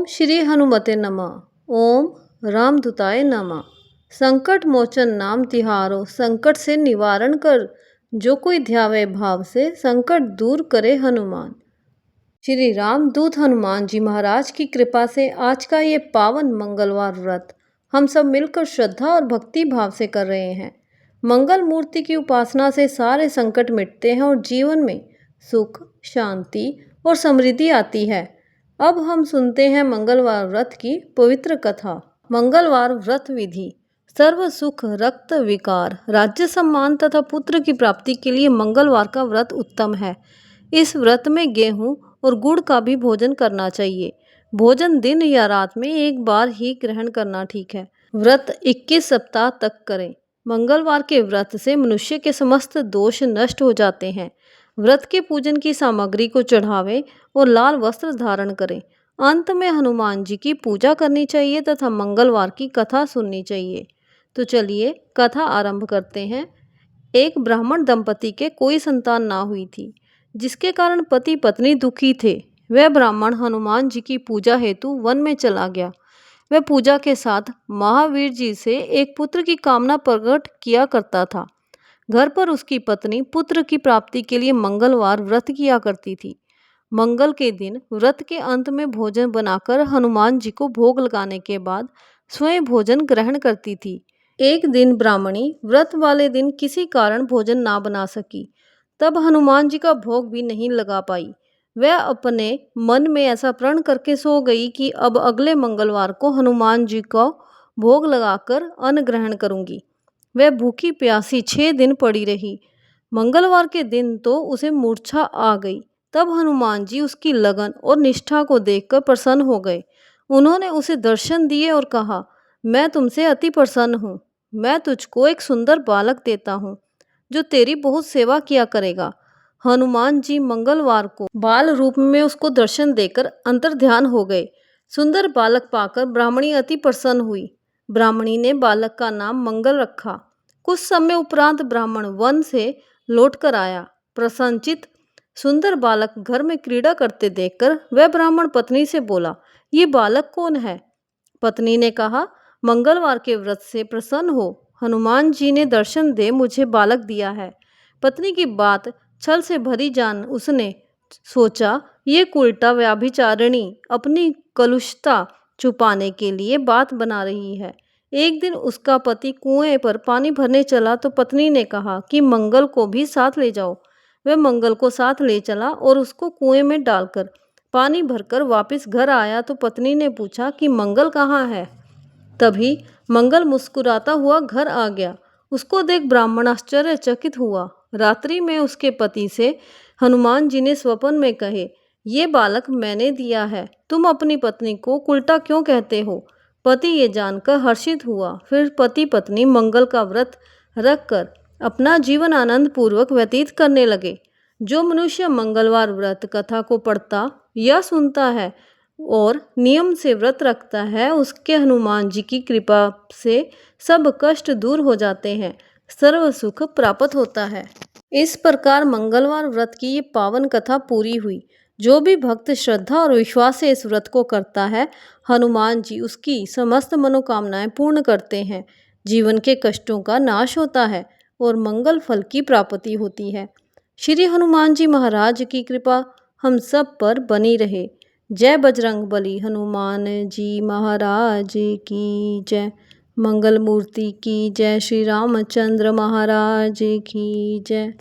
श्री हनुमते नमः। ओम रामदूताय नमः। संकट मोचन नाम तिहारो, संकट से निवारण कर। जो कोई ध्यावे भाव से, संकट दूर करे हनुमान। श्री राम दूत हनुमान जी महाराज की कृपा से आज का ये पावन मंगलवार व्रत हम सब मिलकर श्रद्धा और भक्ति भाव से कर रहे हैं। मंगल मूर्ति की उपासना से सारे संकट मिटते हैं और जीवन में सुख, शांति और समृद्धि आती है। अब हम सुनते हैं मंगलवार व्रत की पवित्र कथा। मंगलवार व्रत विधि। सर्व सुख, रक्त विकार, राज्य सम्मान तथा पुत्र की प्राप्ति के लिए मंगलवार का व्रत उत्तम है। इस व्रत में गेहूं और गुड़ का भी भोजन करना चाहिए। भोजन दिन या रात में एक बार ही ग्रहण करना ठीक है। व्रत 21 सप्ताह तक करें। मंगलवार के व्रत से मनुष्य के समस्त दोष नष्ट हो जाते हैं। व्रत के पूजन की सामग्री को चढ़ावें और लाल वस्त्र धारण करें। अंत में हनुमान जी की पूजा करनी चाहिए तथा मंगलवार की कथा सुननी चाहिए। तो चलिए कथा आरंभ करते हैं। एक ब्राह्मण दंपति के कोई संतान ना हुई थी, जिसके कारण पति पत्नी दुखी थे। वह ब्राह्मण हनुमान जी की पूजा हेतु वन में चला गया। वह पूजा के साथ महावीर जी से एक पुत्र की कामना प्रकट किया करता था। घर पर उसकी पत्नी पुत्र की प्राप्ति के लिए मंगलवार व्रत किया करती थी। मंगल के दिन व्रत के अंत में भोजन बनाकर हनुमान जी को भोग लगाने के बाद स्वयं भोजन ग्रहण करती थी। एक दिन ब्राह्मणी व्रत वाले दिन किसी कारण भोजन ना बना सकी। तब हनुमान जी का भोग भी नहीं लगा पाई। वह अपने मन में ऐसा प्रण करके सो गई कि अब अगले मंगलवार को हनुमान जी को भोग लगाकर अन्न ग्रहण करूंगी। वह भूखी प्यासी 6 दिन पड़ी रही। मंगलवार के दिन तो उसे मूर्छा आ गई। तब हनुमान जी उसकी लगन और निष्ठा को देखकर प्रसन्न हो गए। उन्होंने उसे दर्शन दिए और कहा, मैं तुमसे अति प्रसन्न हूँ। मैं तुझको एक सुंदर बालक देता हूँ, जो तेरी बहुत सेवा किया करेगा। हनुमान जी मंगलवार को बाल रूप में उसको दर्शन देकर अंतर्ध्यान हो गए। सुंदर बालक पाकर ब्राह्मणी अति प्रसन्न हुई। ब्राह्मणी ने बालक का नाम मंगल रखा। कुछ समय उपरांत ब्राह्मण वन से लौटकर आया। प्रसन्नचित सुंदर बालक घर में क्रीड़ा करते देखकर वह ब्राह्मण पत्नी से बोला, ये बालक कौन है? पत्नी ने कहा, मंगलवार के व्रत से प्रसन्न हो, हनुमान जी ने दर्शन दे मुझे बालक दिया है। पत्नी की बात छल से भरी जान उसने सोचा, ये कुलटा व्याभिचारिणी अपनी कलुषता छुपाने के लिए बात बना रही है। एक दिन उसका पति कुएं पर पानी भरने चला तो पत्नी ने कहा कि मंगल को भी साथ ले जाओ। वह मंगल को साथ ले चला और उसको कुएं में डालकर पानी भरकर वापस घर आया तो पत्नी ने पूछा कि मंगल कहाँ है? तभी मंगल मुस्कुराता हुआ घर आ गया। उसको देख ब्राह्मण आश्चर्यचकित हुआ। रात्रि में उसके पति से हनुमान जी ने स्वप्न में कहे, ये बालक मैंने दिया है, तुम अपनी पत्नी को उल्टा क्यों कहते हो? पति ये जानकर हर्षित हुआ। फिर पति पत्नी मंगल का व्रत रखकर अपना जीवन आनंद पूर्वक व्यतीत करने लगे। जो मनुष्य मंगलवार व्रत कथा को पढ़ता या सुनता है और नियम से व्रत रखता है, उसके हनुमान जी की कृपा से सब कष्ट दूर हो जाते हैं, सर्व सुख प्राप्त होता है। इस प्रकार मंगलवार व्रत की ये पावन कथा पूरी हुई। जो भी भक्त श्रद्धा और विश्वास से इस व्रत को करता है, हनुमान जी उसकी समस्त मनोकामनाएं पूर्ण करते हैं। जीवन के कष्टों का नाश होता है और मंगल फल की प्राप्ति होती है। श्री हनुमान जी महाराज की कृपा हम सब पर बनी रहे। जय बजरंग बली हनुमान जी महाराज की जय। मंगल मूर्ति की जय। श्री रामचंद्र महाराज की जय।